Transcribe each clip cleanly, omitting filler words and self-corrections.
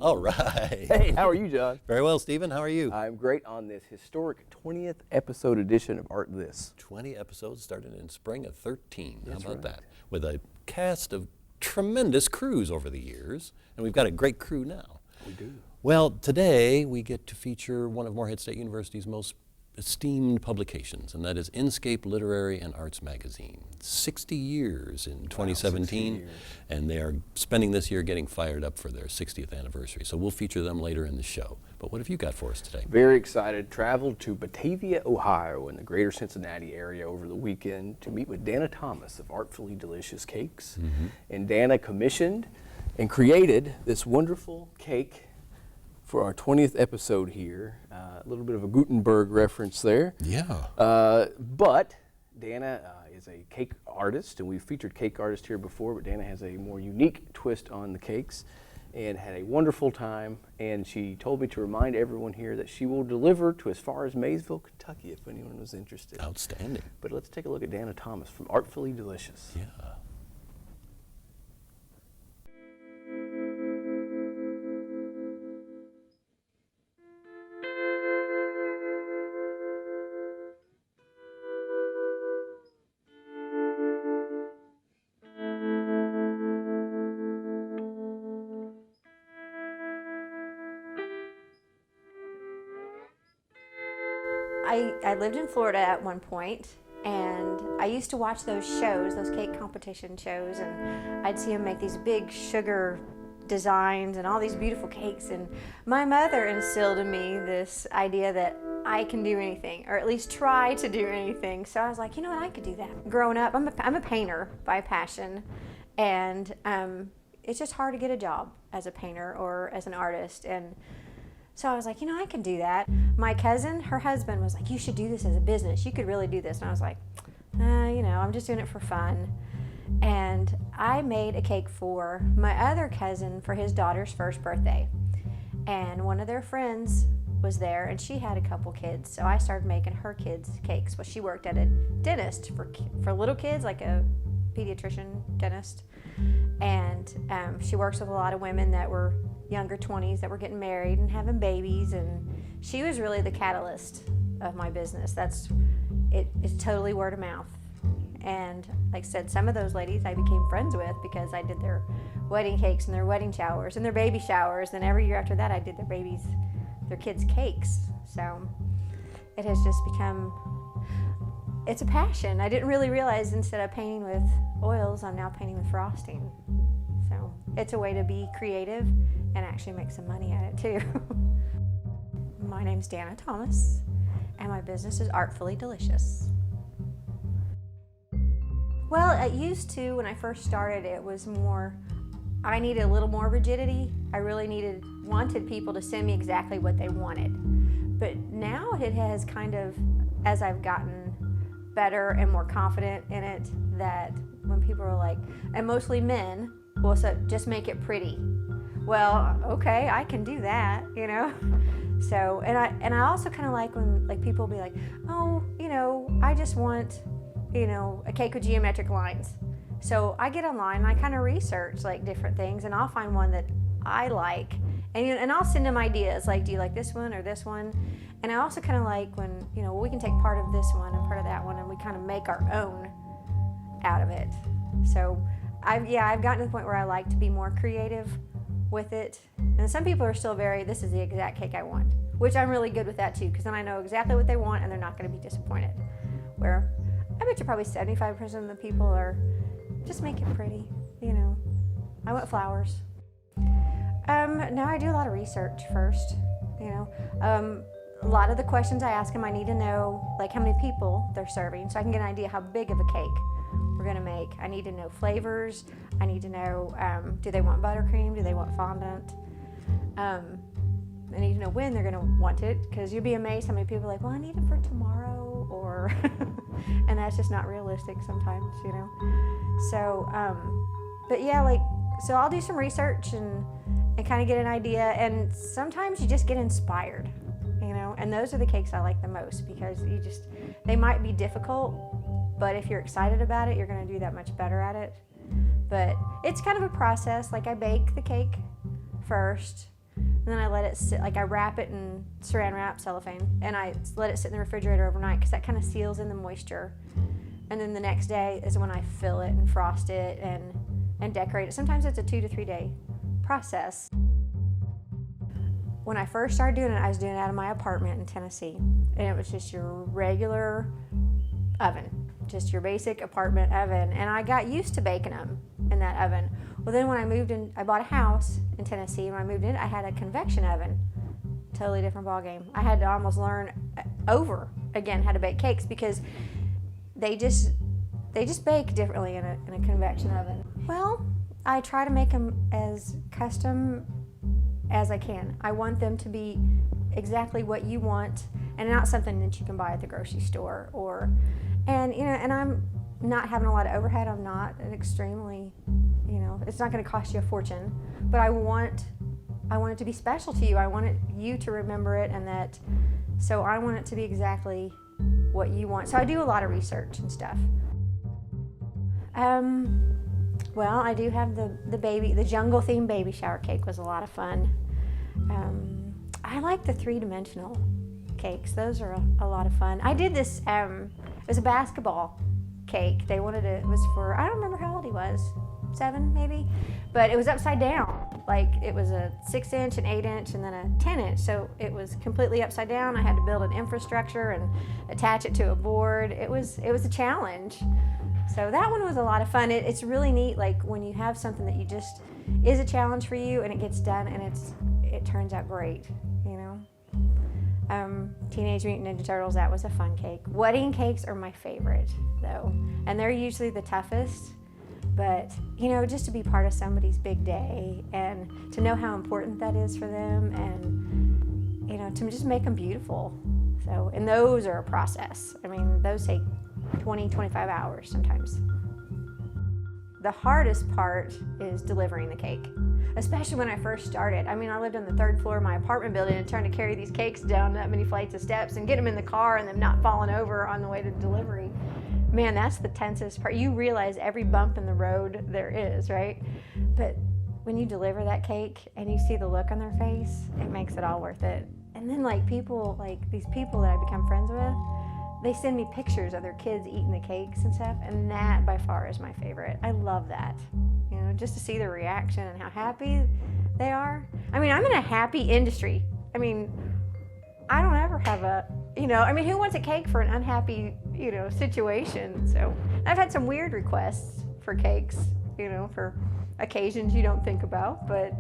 All right. Hey, how are you, John? Very well, Stephen. How are you? I'm great on this historic 20th episode edition of Art This. 20 episodes started in spring of 13. That's How about right. that? With a cast of tremendous crews over the years, and we've got a great crew now. We do. Well, today we get to feature one of Morehead State University's most esteemed publications, and that is Inscape Literary and Arts Magazine. 60 years in 2017, 60 years. and they are spending this year getting fired up for their 60th anniversary. So we'll feature them later in the show. But what have you got for us today? Very excited. Traveled to Batavia, Ohio in the greater Cincinnati area over the weekend to meet with Dana Thomas of Artfully Delicious Cakes. And Dana commissioned and created this wonderful cake for our 20th episode here. A little bit of a Gutenberg reference there. Yeah. But Dana is a cake artist, and we've featured cake artists here before, but Dana has a more unique twist on the cakes and had a wonderful time. And she told me to remind everyone here that she will deliver to as far as Maysville, Kentucky, if anyone was interested. Outstanding. But let's take a look at Dana Thomas from Artfully Delicious. Yeah. I lived in Florida at one point, and I used to watch those shows, those cake competition shows, and I'd see them make these big sugar designs and all these beautiful cakes. And my mother instilled in me this idea that I can do anything, or at least try to do anything. So I was like, you know what, I could do that. Growing up, I'm a painter by passion, and it's just hard to get a job as a painter or as an artist. And so I was like, you know, I can do that. My cousin, her husband was like, you should do this as a business. You could really do this. And I was like, you know, I'm just doing it for fun. And I made a cake for my other cousin for his daughter's first birthday. And one of their friends was there, and she had a couple kids. So I started making her kids cakes. Well, she worked at a dentist for little kids, like a pediatrician dentist. And she works with a lot of women that were younger 20s that were getting married and having babies, and she was really the catalyst of my business. It's totally word of mouth. And like I said, some of those ladies I became friends with because I did their wedding cakes and their wedding showers and their baby showers, and every year after that I did their kids' cakes. So it has just become, it's a passion. I didn't really realize instead of painting with oils, I'm now painting with frosting. So it's a way to be creative and actually make some money at it too. My name's Dana Thomas, and my business is Artfully Delicious. Well, it used to, when I first started, it was more, I needed a little more rigidity. I really wanted people to send me exactly what they wanted. But now it has kind of, as I've gotten better and more confident in it, that when people are like, and mostly men, well, so just make it pretty. Well, okay, I can do that, you know? So, and I also kind of like when like people will be like, oh, you know, I just want, you know, a cake with geometric lines. So I get online and I kind of research like different things, and I'll find one that I like, and I'll send them ideas like, do you like this one or this one? And I also kind of like when, you know, we can take part of this one and part of that one, and we kind of make our own out of it. So I've gotten to the point where I like to be more creative with it. And some people are still this is the exact cake I want, which I'm really good with that too, because then I know exactly what they want and they're not going to be disappointed. Where I bet you probably 75% of the people are, just make it pretty, you know. I want flowers. Now I do a lot of research first, you know. A lot of the questions I ask them, I need to know like how many people they're serving, so I can get an idea how big of a cake we're gonna make. I need to know flavors. I need to know, do they want buttercream? Do they want fondant? I need to know when they're gonna want it, because you'll be amazed how many people are like, well, I need it for tomorrow, or, and that's just not realistic sometimes, you know? So, but yeah, like, so I'll do some research and kind of get an idea, and sometimes you just get inspired, you know? And those are the cakes I like the most, because they might be difficult, but if you're excited about it, you're gonna do that much better at it. But it's kind of a process. Like I bake the cake first, and then I let it sit, like I wrap it in saran wrap, cellophane, and I let it sit in the refrigerator overnight because that kind of seals in the moisture. And then the next day is when I fill it and frost it and decorate it. Sometimes it's a 2 to 3 day process. When I first started doing it, I was doing it out of my apartment in Tennessee, and it was just your regular oven, just your basic apartment oven, and I got used to baking them in that oven. Well, then when I moved in, I bought a house in Tennessee. When I moved in, I had a convection oven. Totally different ballgame. I had to almost learn over again how to bake cakes because they just bake differently in a convection oven. Well, I try to make them as custom as I can. I want them to be exactly what you want and not something that you can buy at the grocery store and I'm not having a lot of overhead. I'm not an extremely, it's not going to cost you a fortune, but I want it to be special to you. I want you to remember it, so I want it to be exactly what you want. So I do a lot of research and stuff. Well, I do have the jungle themed baby shower cake was a lot of fun. I like the 3-dimensional cakes. Those are a lot of fun. I did this, it was a basketball cake. They wanted it was for, I don't remember how old he was, 7 maybe, but it was upside down. Like it was a 6-inch, an 8-inch, and then a 10-inch. So it was completely upside down. I had to build an infrastructure and attach it to a board. It was a challenge. So that one was a lot of fun. It's really neat, like when you have something that you just is a challenge for you and it gets done and it turns out great, Teenage Mutant Ninja Turtles, that was a fun cake. Wedding cakes are my favorite though, and they're usually the toughest, but just to be part of somebody's big day and to know how important that is for them and to just make them beautiful. So, and those are a process. I mean, those take 20, 25 hours sometimes. The hardest part is delivering the cake, especially when I first started. I mean, I lived on the 3rd floor of my apartment building and trying to carry these cakes down that many flights of steps and get them in the car and them not falling over on the way to delivery. Man, that's the tensest part. You realize every bump in the road there is, right? But when you deliver that cake and you see the look on their face, it makes it all worth it. And then these people that I become friends with, they send me pictures of their kids eating the cakes and stuff, and that by far is my favorite. I love that, just to see their reaction and how happy they are. I mean, I'm in a happy industry. I mean, I don't ever have who wants a cake for an unhappy, situation? So I've had some weird requests for cakes, for occasions you don't think about, but,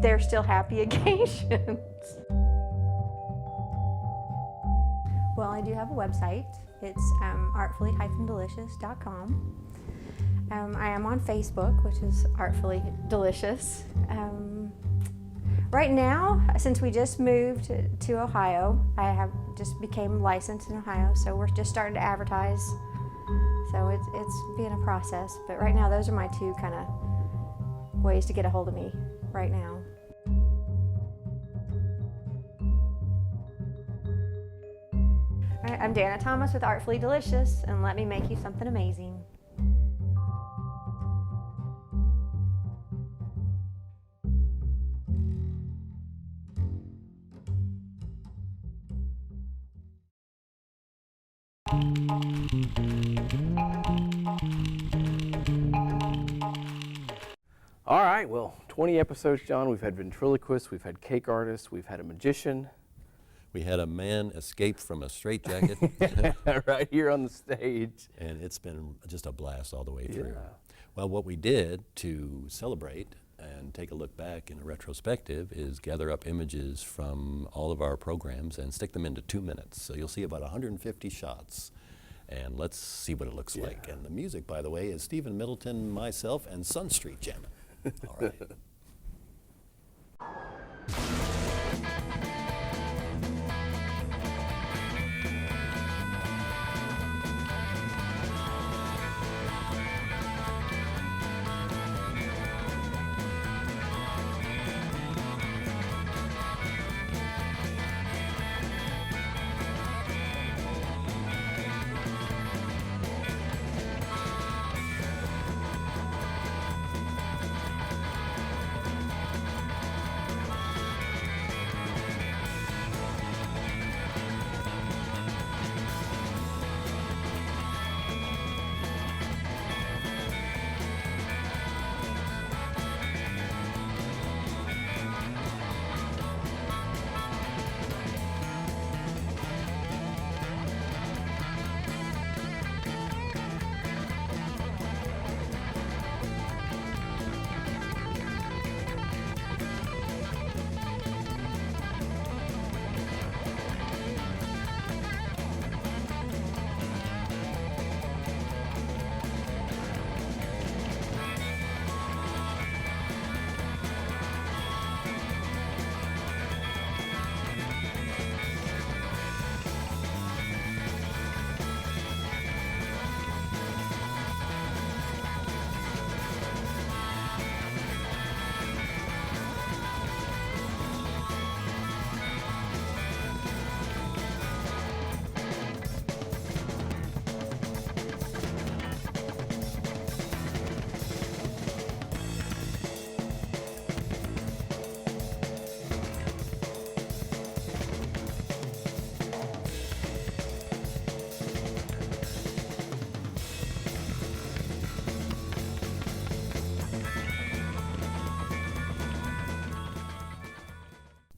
they're still happy occasions. Well, I do have a website. It's artfully-delicious.com. I am on Facebook, which is Artfully Delicious. Right now, since we just moved to Ohio, I have just became licensed in Ohio, so we're just starting to advertise. So it's been a process, but right now those are my 2 kind of ways to get a hold of me right now. All right, I'm Dana Thomas with Artfully Delicious, and let me make you something amazing. All right, well, 20 episodes, John. We've had ventriloquists, we've had cake artists, we've had a magician. We had a man escape from a straitjacket. Right here on the stage. And it's been just a blast all the way through. Yeah. Well, what we did to celebrate and take a look back in a retrospective is gather up images from all of our programs and stick them into 2 minutes. So you'll see about 150 shots. And let's see what it looks like. And the music, by the way, is Stephen Middleton, myself, and Sun Street jamming. All right.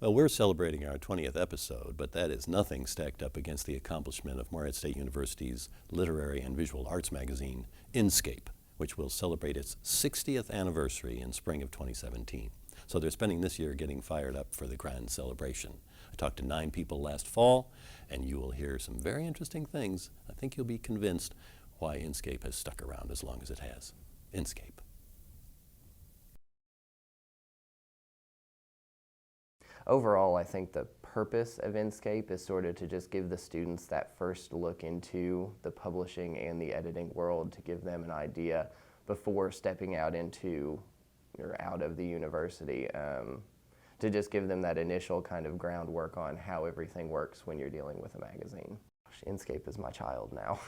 Well, we're celebrating our 20th episode, but that is nothing stacked up against the accomplishment of Morehead State University's literary and visual arts magazine, Inscape, which will celebrate its 60th anniversary in spring of 2017. So they're spending this year getting fired up for the grand celebration. I talked to 9 people last fall, and you will hear some very interesting things. I think you'll be convinced why Inscape has stuck around as long as it has. Inscape. Overall, I think the purpose of Inscape is sort of to just give the students that first look into the publishing and the editing world, to give them an idea before stepping out into or out of the university, to just give them that initial kind of groundwork on how everything works when you're dealing with a magazine. Inscape is my child now.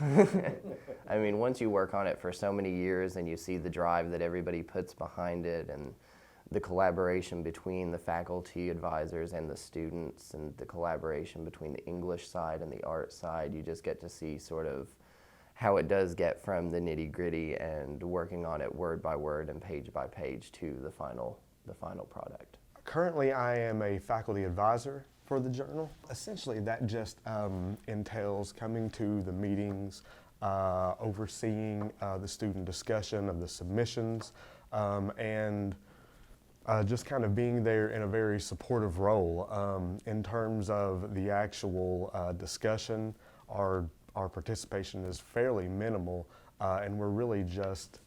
I mean, once you work on it for so many years and you see the drive that everybody puts behind it, and the collaboration between the faculty advisors and the students, and the collaboration between the English side and the art side, you just get to see sort of how it does get from the nitty-gritty and working on it word by word and page by page to the final product. Currently, I am a faculty advisor for the journal. Essentially, that just entails coming to the meetings, overseeing the student discussion of the submissions, and just kind of being there in a very supportive role. In terms of the actual discussion, our participation is fairly minimal, and we're really just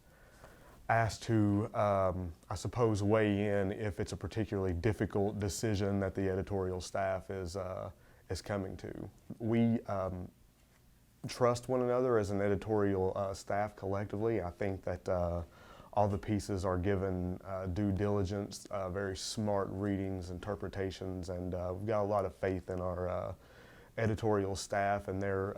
asked to, I suppose, weigh in if it's a particularly difficult decision that the editorial staff is coming to. We trust one another as an editorial staff collectively. I think that all the pieces are given due diligence, very smart readings, interpretations, and we've got a lot of faith in our editorial staff and their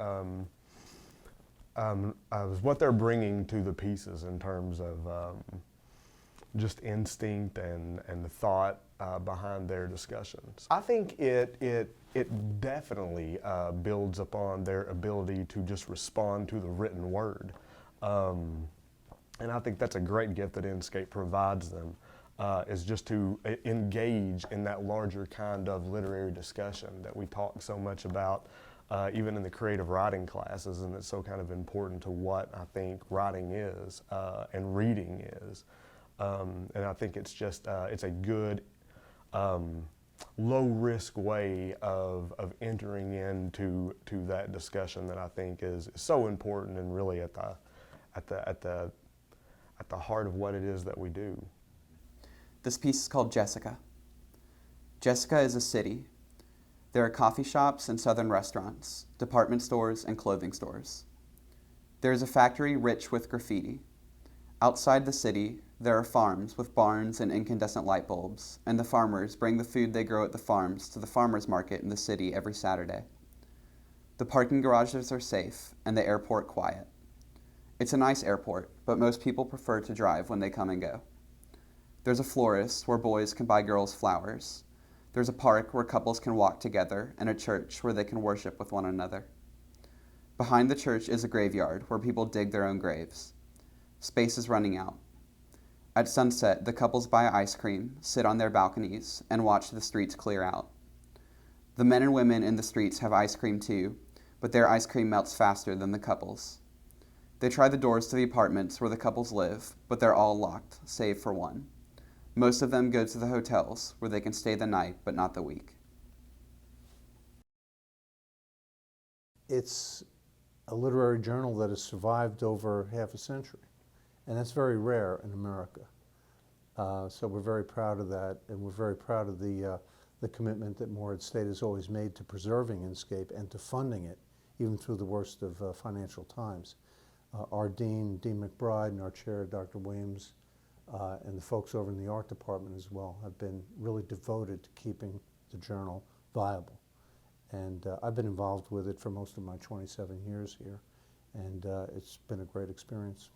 what they're bringing to the pieces in terms of just instinct and the thought behind their discussions. I think it definitely builds upon their ability to just respond to the written word. And I think that's a great gift that Inscape provides them, is just to engage in that larger kind of literary discussion that we talk so much about, even in the creative writing classes, and it's so kind of important to what I think writing is and reading is. And I think it's just, it's a good, low-risk way of entering into that discussion that I think is so important and really at the heart of what it is that we do. This piece is called Jessica. Jessica is a city. There are coffee shops and southern restaurants, department stores and clothing stores. There is a factory rich with graffiti. Outside the city, there are farms with barns and incandescent light bulbs, and the farmers bring the food they grow at the farms to the farmers market in the city every Saturday. The parking garages are safe and the airport quiet. It's a nice airport, but most people prefer to drive when they come and go. There's a florist where boys can buy girls flowers. There's a park where couples can walk together, and a church where they can worship with one another. Behind the church is a graveyard where people dig their own graves. Space is running out. At sunset, the couples buy ice cream, sit on their balconies, and watch the streets clear out. The men and women in the streets have ice cream too, but their ice cream melts faster than the couples. They try the doors to the apartments where the couples live, but they're all locked, save for one. Most of them go to the hotels, where they can stay the night, but not the week. It's a literary journal that has survived over half a century, and that's very rare in America. So we're very proud of that, and we're very proud of the commitment that Morehead State has always made to preserving Inscape and to funding it, even through the worst of financial times. Our Dean McBride, and our Chair, Dr. Williams, and the folks over in the art department as well have been really devoted to keeping the journal viable. And I've been involved with it for most of my 27 years here, and it's been a great experience.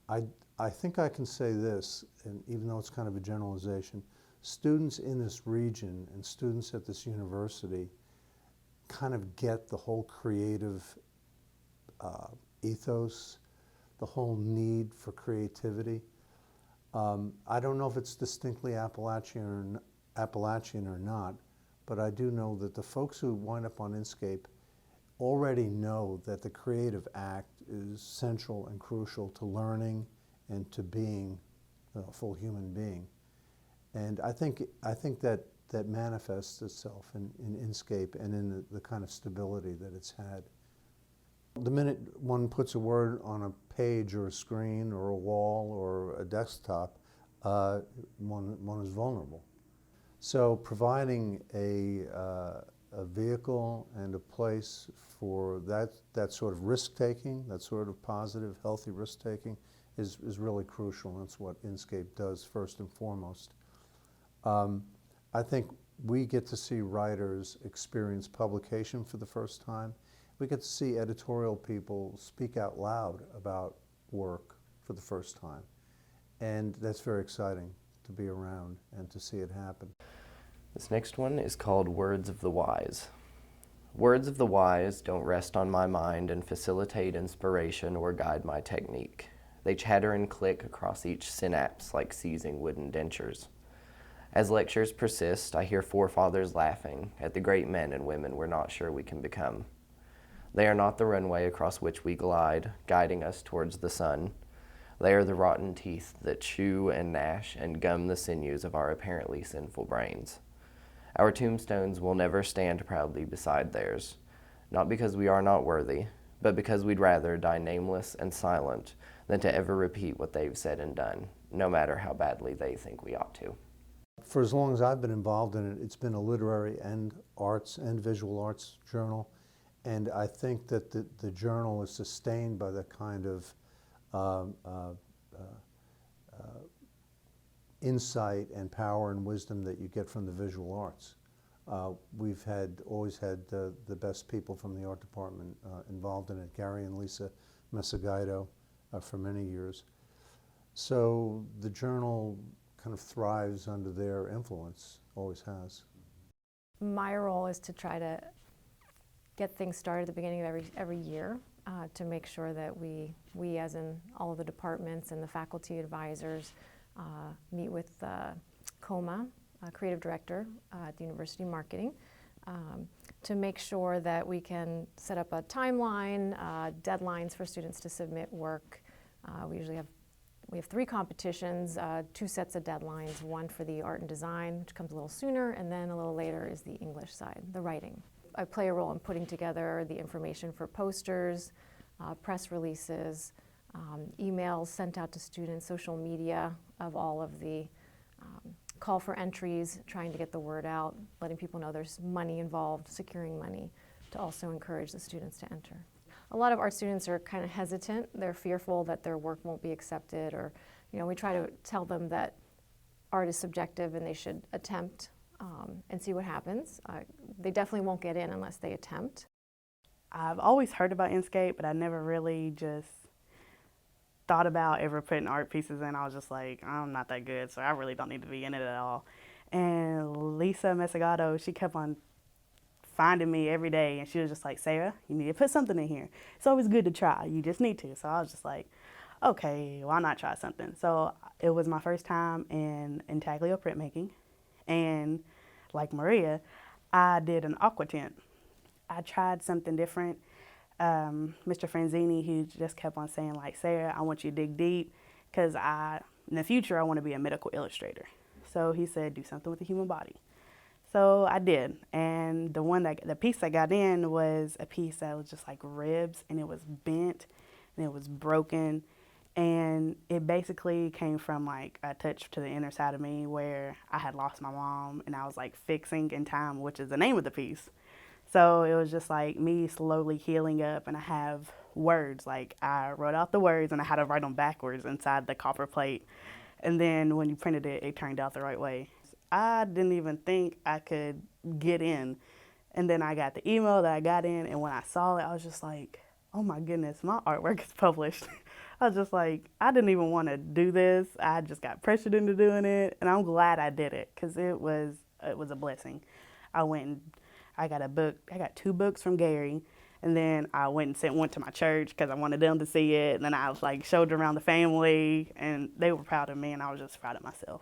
I think I can say this, and even though it's kind of a generalization, students in this region and students at this university kind of get the whole creative ethos, the whole need for creativity. I don't know if it's distinctly Appalachian Appalachian or not, but I do know that the folks who wind up on Inkscape already know that the creative act is central and crucial to learning and to being a full human being. And I think that manifests itself in Inkscape and in the kind of stability that it's had. The minute one puts a word on a page or a screen or a wall or a desktop, one is vulnerable. So providing a vehicle and a place for that sort of risk-taking, that sort of positive, healthy risk-taking is really crucial. That's what Inkscape does first and foremost. I think we get to see writers experience publication for the first time. We get to see editorial people speak out loud about work for the first time. And that's very exciting to be around and to see it happen. This next one is called Words of the Wise. Words of the wise don't rest on my mind and facilitate inspiration or guide my technique. They chatter and click across each synapse like seizing wooden dentures. As lectures persist, I hear forefathers laughing at the great men and women we're not sure we can become. They are not the runway across which we glide, guiding us towards the sun. They are the rotten teeth that chew and gnash and gum the sinews of our apparently sinful brains. Our tombstones will never stand proudly beside theirs, not because we are not worthy, but because we'd rather die nameless and silent than to ever repeat what they've said and done, no matter how badly they think we ought to. For as long as I've been involved in it, it's been a literary and arts and visual arts journal. And I think that the journal is sustained by the kind of insight and power and wisdom that you get from the visual arts. We've always had the best people from the art department involved in it, Gary and Lisa Mesagaido, for many years. So the journal kind of thrives under their influence, always has. My role is to try to get things started at the beginning of every year to make sure that we as in all of the departments and the faculty advisors meet with Coma, creative director at the University of Marketing, to make sure that we can set up a timeline, deadlines for students to submit work. We have 3 competitions, 2 sets of deadlines, one for the art and design, which comes a little sooner, and then a little later is the English side, the writing. I play a role in putting together the information for posters, press releases, emails sent out to students, social media of all of the call for entries, trying to get the word out, letting people know there's money involved, securing money to also encourage the students to enter. A lot of art students are kind of hesitant. They're fearful that their work won't be accepted, or, we try to tell them that art is subjective and they should attempt and see what happens. They definitely won't get in unless they attempt. I've always heard about Inkscape, but I never really just thought about ever putting art pieces in. I was just like, I'm not that good, so I really don't need to be in it at all. And Lisa Mesagaido, she kept on finding me every day, and she was just like, Sarah, you need to put something in here. It's always good to try. You just need to. So I was just like, okay, why not try something? So it was my first time in intaglio printmaking, and like Maria, I did an aqua tint. I tried something different. Mr. Franzini, he just kept on saying, like, Sarah, I want you to dig deep, because in the future, I want to be a medical illustrator. So he said, do something with the human body. So I did, and the piece I got in was a piece that was just like ribs, and it was bent, and it was broken, and it basically came from like a touch to the inner side of me where I had lost my mom, and I was like fixing in time, which is the name of the piece. So it was just like me slowly healing up, and I have words, like I wrote out the words and I had to write them backwards inside the copper plate, and then when you printed it, it turned out the right way. I didn't even think I could get in. And then I got the email that I got in, and when I saw it, I was just like, oh my goodness, my artwork is published. I was just like, I didn't even want to do this. I just got pressured into doing it, and I'm glad I did it, because it was a blessing. I got 2 books from Gary, and then I went to my church because I wanted them to see it, and then I was like showed it around the family, and they were proud of me, and I was just proud of myself.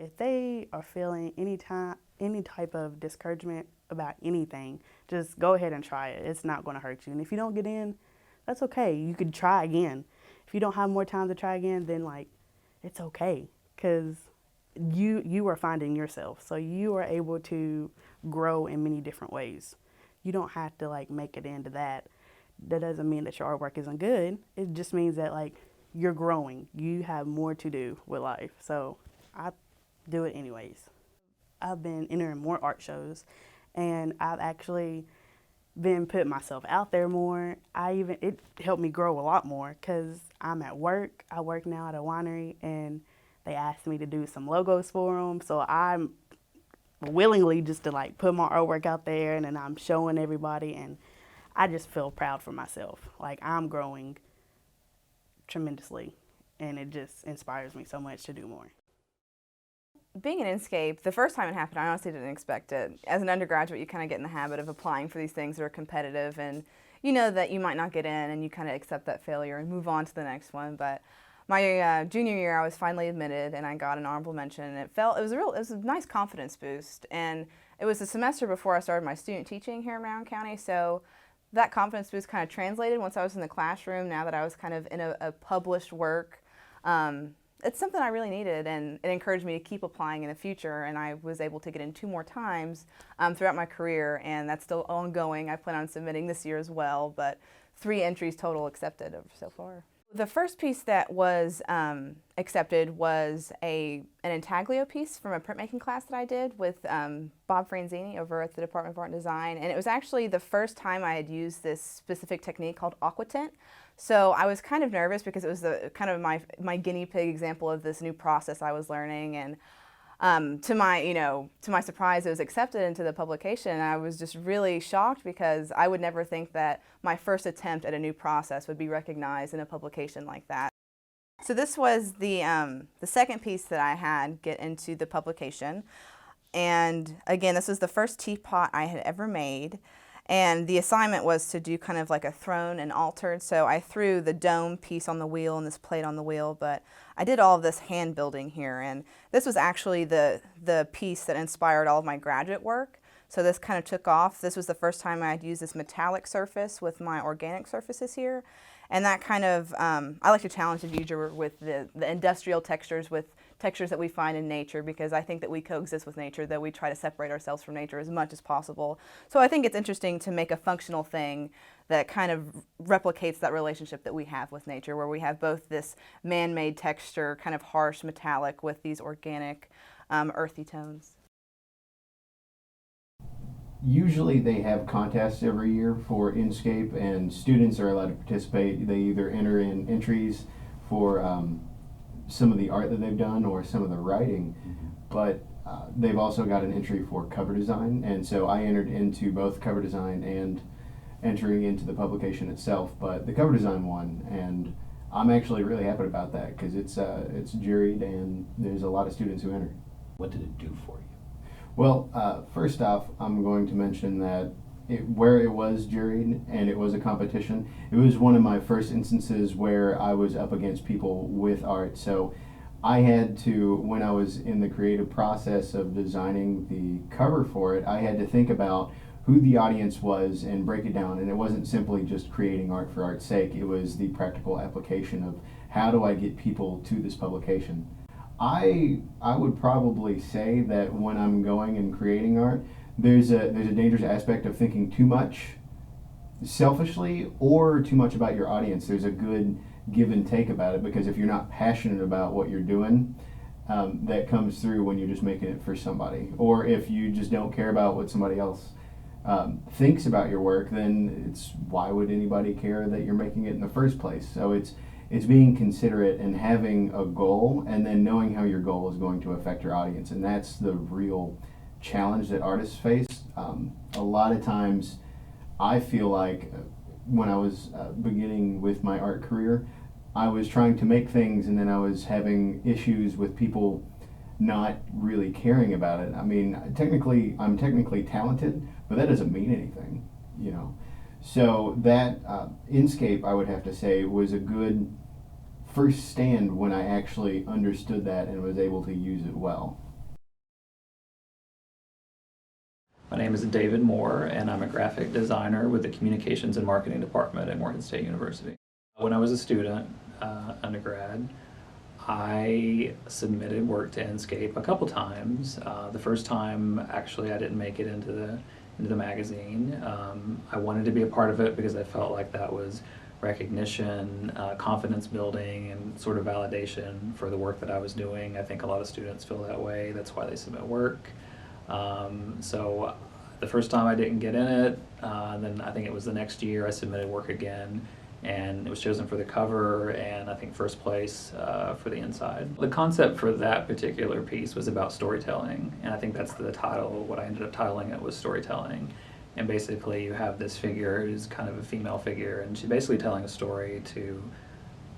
if they are feeling any type of discouragement about anything, just go ahead and try it. It's not going to hurt you. And if you don't get in, that's okay. You could try again. If you don't have more time to try again, then like it's okay, because you are finding yourself. So you are able to grow in many different ways. You don't have to like make it into that. That doesn't mean that your artwork isn't good. It just means that like you're growing. You have more to do with life. So I do it anyways. I've been entering more art shows, and I've actually been putting myself out there more. It helped me grow a lot more, because I'm at work. I work now at a winery, and they asked me to do some logos for them. So I'm willingly just to like put my artwork out there, and then I'm showing everybody, and I just feel proud for myself. Like I'm growing tremendously, and it just inspires me so much to do more. Being in Inscape, the first time it happened, I honestly didn't expect it. As an undergraduate, you kind of get in the habit of applying for these things that are competitive, and you know that you might not get in, and you kind of accept that failure and move on to the next one. But my junior year, I was finally admitted, and I got an honorable mention. And it was a nice confidence boost. And it was the semester before I started my student teaching here in Marion County, so that confidence boost kind of translated once I was in the classroom. Now that I was kind of in a published work. It's something I really needed, and it encouraged me to keep applying in the future, and I was able to get in 2 more times throughout my career, and that's still ongoing. I plan on submitting this year as well, but 3 entries total accepted so far. The first piece that was accepted was an intaglio piece from a printmaking class that I did with Bob Franzini over at the Department of Art and Design, and it was actually the first time I had used this specific technique called aquatint. So I was kind of nervous because it was kind of my guinea pig example of this new process I was learning, and to my surprise, it was accepted into the publication. And I was just really shocked, because I would never think that my first attempt at a new process would be recognized in a publication like that. So this was the second piece that I had get into the publication, and again, this was the first teapot I had ever made. And the assignment was to do kind of like a throne and altar. So I threw the dome piece on the wheel and this plate on the wheel, but I did all of this hand building here. And this was actually the piece that inspired all of my graduate work. So this kind of took off. This was the first time I had used this metallic surface with my organic surfaces here. And that kind of, I like to challenge the user with the industrial textures with textures that we find in nature, because I think that we coexist with nature, that we try to separate ourselves from nature as much as possible. So I think it's interesting to make a functional thing that kind of replicates that relationship that we have with nature, where we have both this man-made texture, kind of harsh metallic, with these organic, earthy tones. Usually they have contests every year for Inscape, and students are allowed to participate. They either enter in entries for some of the art that they've done or some of the writing, but they've also got an entry for cover design, and so I entered into both cover design and entering into the publication itself, but the cover design won, and I'm actually really happy about that, because it's juried and there's a lot of students who entered. What did it do for you? Well, first off, I'm going to mention that where it was juried and it was a competition, it was one of my first instances where I was up against people with art. So I had to, when I was in the creative process of designing the cover for it, I had to think about who the audience was and break it down. And it wasn't simply just creating art for art's sake, it was the practical application of how do I get people to this publication. I would probably say that when I'm going and creating art, there's a dangerous aspect of thinking too much selfishly or too much about your audience. There's a good give and take about it, because if you're not passionate about what you're doing, that comes through when you're just making it for somebody. Or if you just don't care about what somebody else thinks about your work, then it's why would anybody care that you're making it in the first place? So it's being considerate and having a goal, and then knowing how your goal is going to affect your audience. And that's the real challenge that artists face. A lot of times I feel like when I was beginning with my art career, I was trying to make things, and then I was having issues with people not really caring about it. I mean, I'm technically talented, but that doesn't mean anything, you know. So that Inscape, I would have to say, was a good first stand when I actually understood that and was able to use it well. My name is David Moore, and I'm a graphic designer with the Communications and Marketing Department at Morgan State University. When I was a student, undergrad, I submitted work to Enscape a couple times. The first time, actually, I didn't make it into the magazine. I wanted to be a part of it because I felt like that was recognition, confidence building, and sort of validation for the work that I was doing. I think a lot of students feel that way. That's why they submit work. So the first time I didn't get in it, then I think it was the next year I submitted work again, and it was chosen for the cover and I think first place for the inside. The concept for that particular piece was about storytelling, and I think that's the title. What I ended up titling it was Storytelling. And basically you have this figure who's kind of a female figure, and she's basically telling a story to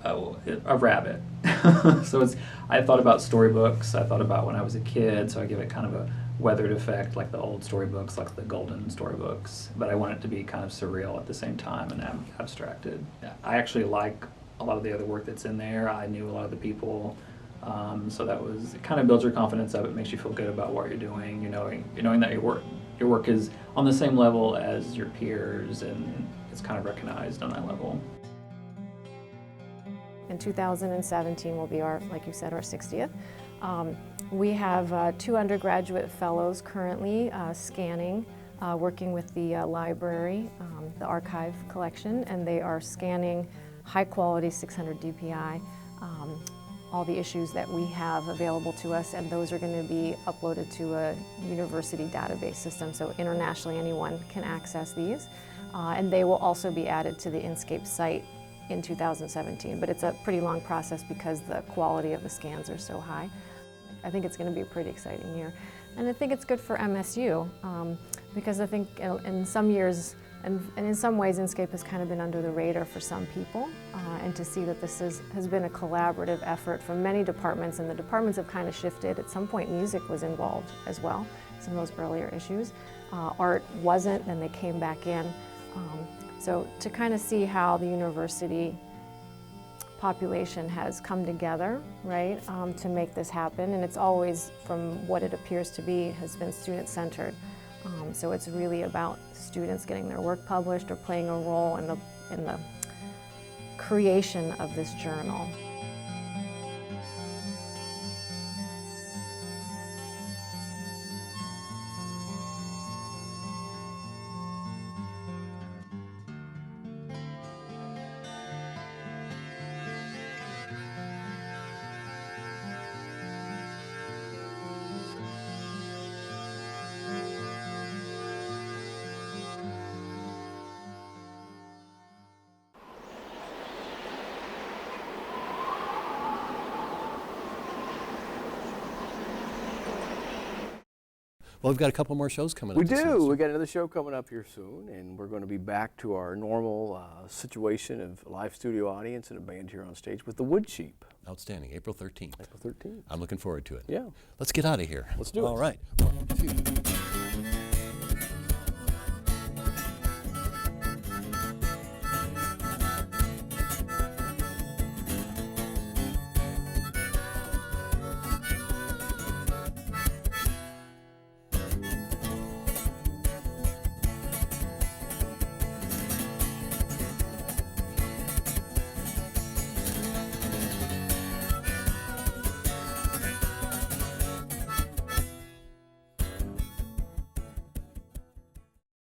a rabbit. So I thought about storybooks. I thought about when I was a kid, so I give it kind of a weathered effect like the old storybooks, like the golden storybooks, but I want it to be kind of surreal at the same time and abstracted. I actually like a lot of the other work that's in there. I knew a lot of the people, so it kind of builds your confidence up. It makes you feel good about what you're doing, knowing that your work is on the same level as your peers, and it's kind of recognized on that level. In 2017 will be like you said, our 60th. We have 2 undergraduate fellows currently scanning, working with the library, the archive collection, and they are scanning high quality 600 DPI, all the issues that we have available to us, and those are going to be uploaded to a university database system, so internationally anyone can access these. And they will also be added to the Enscape site in 2017, but it's a pretty long process because the quality of the scans are so high. I think it's going to be a pretty exciting year. And I think it's good for MSU because I think in some years, and in some ways, Enscape has kind of been under the radar for some people, and to see that this has been a collaborative effort from many departments, and the departments have kind of shifted. At some point, music was involved as well, some of those earlier issues. Art wasn't, then they came back in. So to kind of see how the university population has come together, right, to make this happen, and it's always, from what it appears to be, has been student-centered. So it's really about students getting their work published or playing a role in the creation of this journal. Well, we've got a couple more shows coming up. We this do. semester. We got another show coming up here soon, and we're going to be back to our normal situation of live studio audience and a band here on stage with the Wood Sheep. Outstanding. April 13th. April 13th. I'm looking forward to it. Yeah. Let's get out of here. Let's do it. All right. 1, 2.